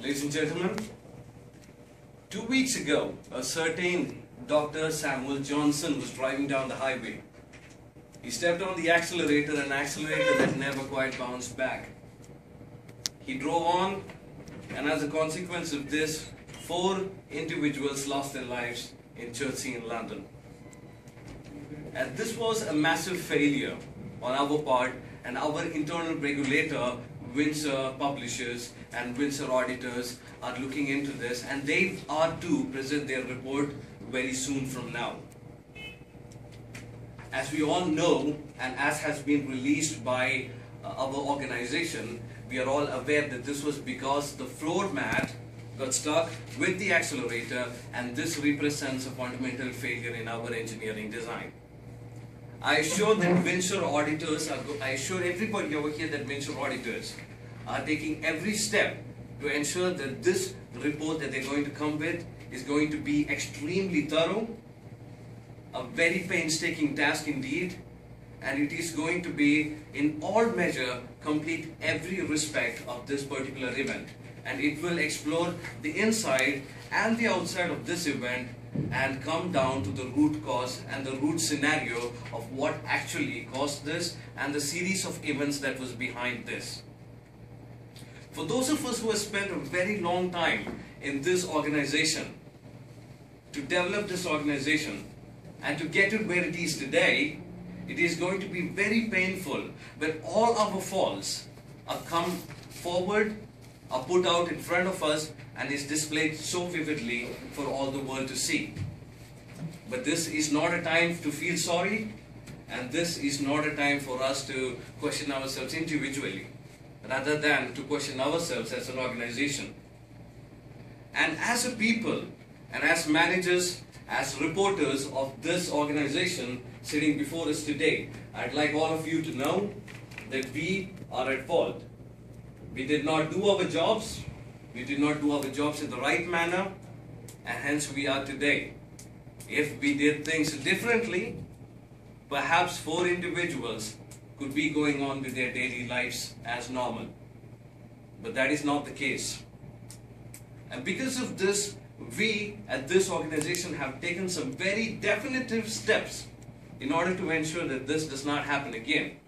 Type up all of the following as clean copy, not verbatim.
Ladies and gentlemen, 2 weeks ago, a certain Dr. Samuel Johnson was driving down the highway. He stepped on the accelerator, an accelerator that never quite bounced back. He drove on, and as a consequence of this, 4 individuals lost their lives in Chertsey in London. And this was a massive failure on our part, and our internal regulator, Windsor Publishers and Windsor Auditors, are looking into this, and they are to present their report very soon from now. As we all know, and as has been released by our organization, we are all aware that this was because the floor mat got stuck with the accelerator, and this represents a fundamental failure in our engineering design. I assure that Windsor auditors, I assure everybody over here that Windsor auditors are taking every step to ensure that this report that they're going to come with is going to be extremely thorough, a very painstaking task indeed, and it is going to be in all measure complete every respect of this particular event, and it will explore the inside and the outside of this event and come down to the root cause and the root scenario of what actually caused this and the series of events that was behind this. For those of us who have spent a very long time in this organization, to develop this organization and to get it where it is today, it is going to be very painful when all our faults are come forward, are put out in front of us, and is displayed so vividly for all the world to see. But this is not a time to feel sorry, and this is not a time for us to question ourselves individually, rather than to question ourselves as an organization. And as a people, and as managers, as reporters of this organization sitting before us today, I'd like all of you to know that we are at fault. We did not do our jobs, we did not do our jobs in the right manner, and hence we are today. If we did things differently, perhaps 4 individuals could be going on with their daily lives as normal. But that is not the case. And because of this, we at this organization have taken some very definitive steps in order to ensure that this does not happen again.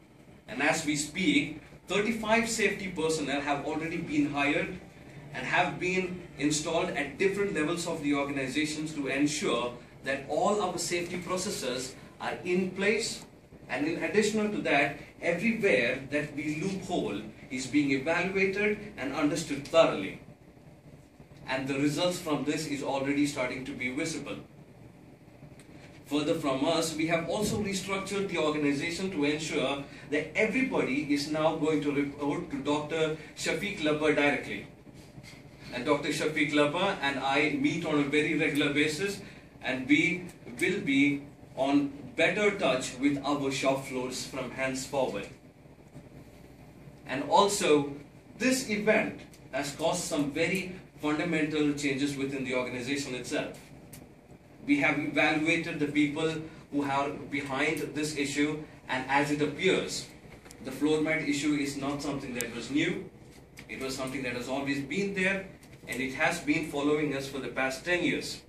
And as we speak, 35 safety personnel have already been hired and have been installed at different levels of the organizations to ensure that all our safety processes are in place, and in addition to that, everywhere that we loophole is being evaluated and understood thoroughly. And the results from this is already starting to be visible. Further from us, we have also restructured the organization to ensure that everybody is now going to report to Dr. Shafiq Labba directly. And Dr. Shafiq Labba and I meet on a very regular basis, and we will be on better touch with our shop floors from henceforward. And also, this event has caused some very fundamental changes within the organization itself. We have evaluated the people who are behind this issue, and as it appears, the floor mat issue is not something that was new. It was something that has always been there, and it has been following us for the past 10 years.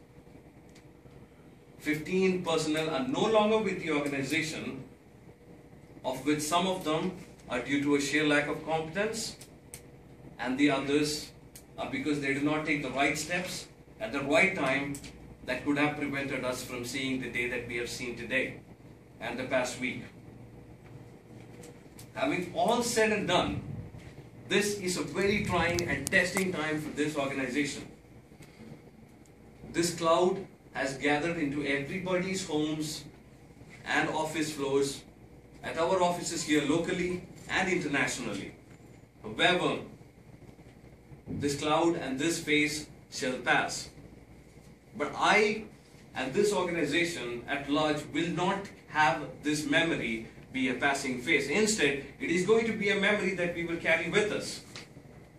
15 personnel are no longer with the organization, of which some of them are due to a sheer lack of competence, and the others are because they do not take the right steps at the right time that could have prevented us from seeing the day that we have seen today and the past week. Having all said and done, this is a very trying and testing time for this organization. This cloud has gathered into everybody's homes and office floors, at our offices here locally and internationally. However, this cloud and this phase shall pass. But I and this organization at large will not have this memory be a passing phase. Instead, it is going to be a memory that we will carry with us.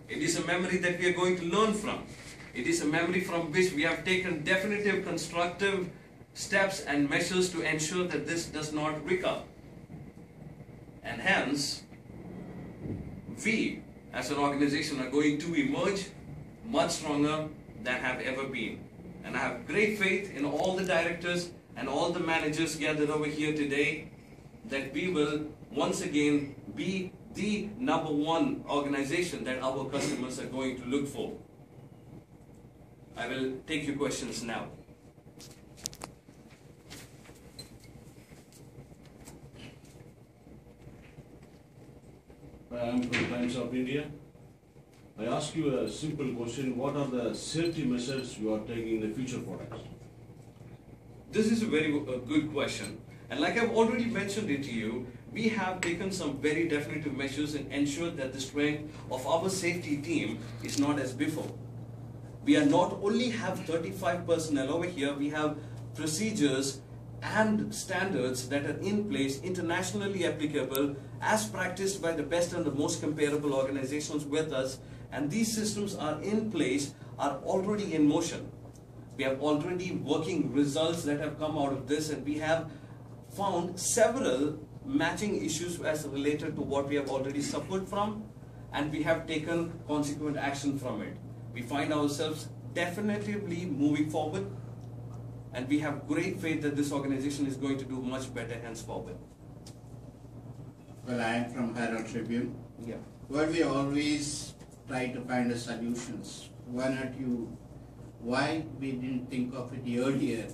It is a memory that we are going to learn from. It is a memory from which we have taken definitive constructive steps and measures to ensure that this does not recur. And hence, we as an organization are going to emerge much stronger than have ever been. And I have great faith in all the directors and all the managers gathered over here today that we will once again be the #1 organization that our customers are going to look for. I will take your questions now. I am from Times of India. I ask you a simple question. What are the safety measures you are taking in the future products? This is a very good question. And like I've already mentioned it to you, we have taken some very definitive measures and ensured that the strength of our safety team is not as before. We are not only have 35 personnel over here, we have procedures and standards that are in place, internationally applicable, as practiced by the best and the most comparable organizations with us, and these systems are in place, are already in motion. We have already working results that have come out of this, and we have found several matching issues as related to what we have already suffered from, and we have taken consequent action from it. We find ourselves definitively moving forward, and we have great faith that this organization is going to do much better henceforward. Well, I am from Herald Tribune. Yeah. Well, we always try to find the solutions. Why we didn't think of it earlier?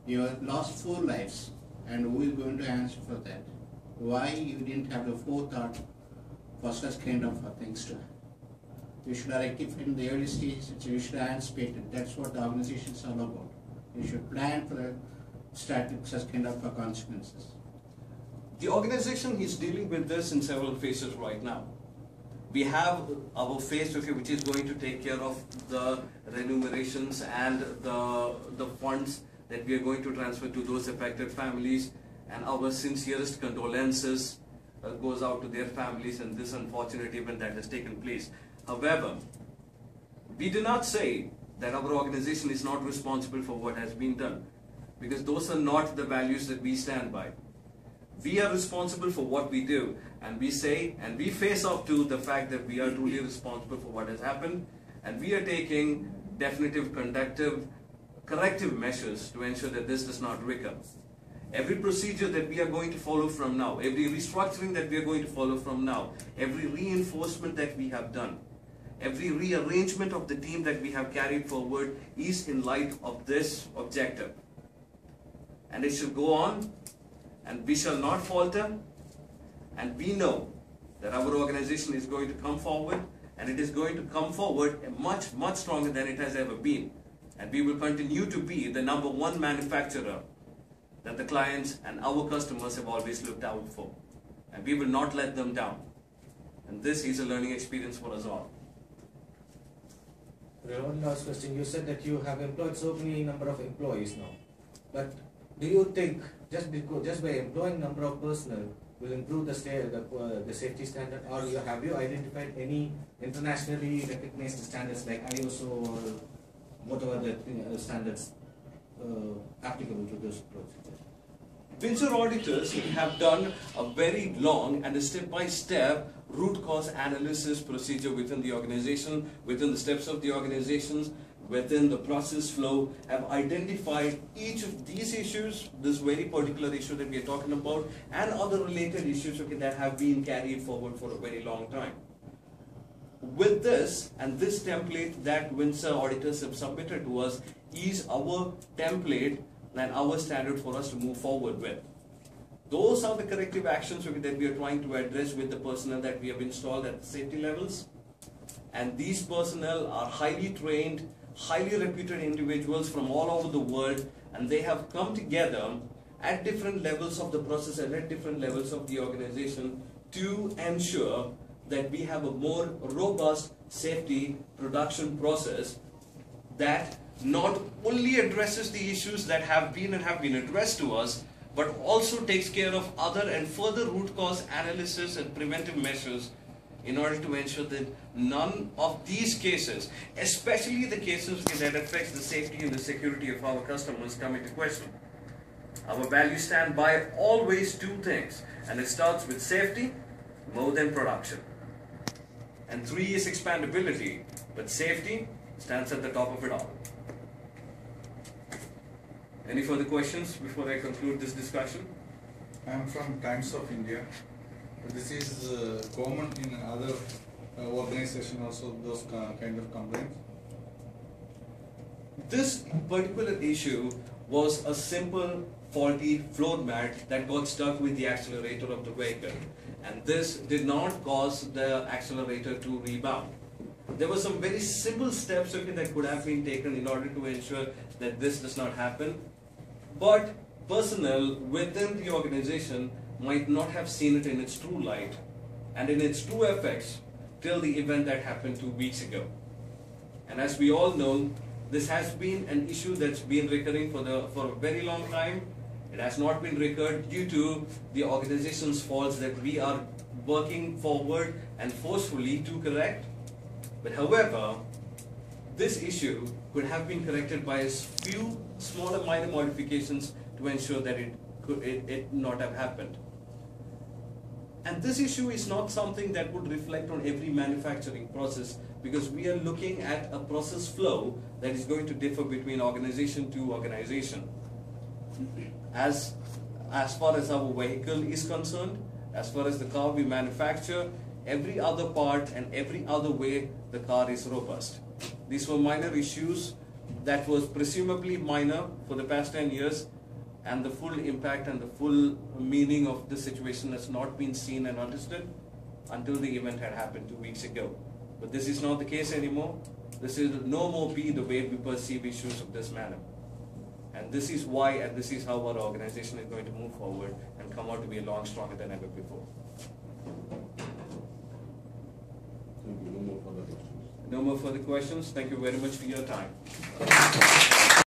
You have lost 4 lives, and who is going to answer for that? Why you didn't have the forethought for such kind of things to happen? You should have rectified in the early stages. You should have anticipated. That's what the organization is all about. You should plan for such kind of consequences. The organization is dealing with this in several phases right now. We have our phase, which is going to take care of the remunerations and the funds that we are going to transfer to those affected families, and our sincerest condolences goes out to their families in this unfortunate event that has taken place. However, we do not say that our organization is not responsible for what has been done, because those are not the values that we stand by. We are responsible for what we do, and we say and we face up to the fact that we are truly responsible for what has happened, and we are taking definitive corrective measures to ensure that this does not recur. Every procedure that we are going to follow from now, every restructuring that we are going to follow from now, every reinforcement that we have done, every rearrangement of the team that we have carried forward is in light of this objective. And it shall go on, and we shall not falter, and we know that our organization is going to come forward, and it is going to come forward much, much stronger than it has ever been. And we will continue to be the #1 manufacturer that the clients and our customers have always looked out for. And we will not let them down. And this is a learning experience for us all. One last question. You said that you have employed so many number of employees now. But do you think just by employing number of personnel will improve the safety standard, or have you identified any internationally recognized standards like ISO or whatever the standards applicable to this procedure? Windsor auditors have done a very long and a step-by-step root cause analysis procedure within the organization, within the steps of the organizations, within the process flow, have identified each of these issues, this very particular issue that we are talking about, and other related issues that have been carried forward for a very long time. With this, and this template that Windsor auditors have submitted to us is our template and our standard for us to move forward with. Those are the corrective actions that we are trying to address with the personnel that we have installed at the safety levels. And these personnel are highly trained, highly reputed individuals from all over the world, and they have come together at different levels of the process and at different levels of the organization to ensure that we have a more robust safety production process that not only addresses the issues that have been addressed to us, but also takes care of other and further root cause analysis and preventive measures in order to ensure that none of these cases, especially the cases that affect the safety and the security of our customers, come into question. Our values stand by always 2 things, and it starts with safety more than production. And 3 is expandability. But safety stands at the top of it all. Any further questions before I conclude this discussion? I am from Times of India. This is common in other organizations also, those kind of complaints. This particular issue was a simple faulty floor mat that got stuck with the accelerator of the vehicle, and this did not cause the accelerator to rebound. There were some very simple steps that could have been taken in order to ensure that this does not happen, but personnel within the organization might not have seen it in its true light and in its true effects till the event that happened 2 weeks ago. And as we all know, this has been an issue that's been recurring for a very long time. It has not been recurred due to the organization's faults that we are working forward and forcefully to correct. But however, this issue could have been corrected by a few smaller minor modifications to ensure that it not have happened. And this issue is not something that would reflect on every manufacturing process, because we are looking at a process flow that is going to differ between organization to organization. As far as our vehicle is concerned, as far as the car we manufacture, every other part and every other way the car is robust. These were minor issues that was presumably minor for the past 10 years, and the full impact and the full meaning of the situation has not been seen and understood until the event had happened 2 weeks ago. But this is not the case anymore. This will no more be the way we perceive issues of this manner. And this is why, and this is how our organization is going to move forward and come out to be a lot stronger than ever before. Thank you. No more further questions. No more further questions. Thank you very much for your time.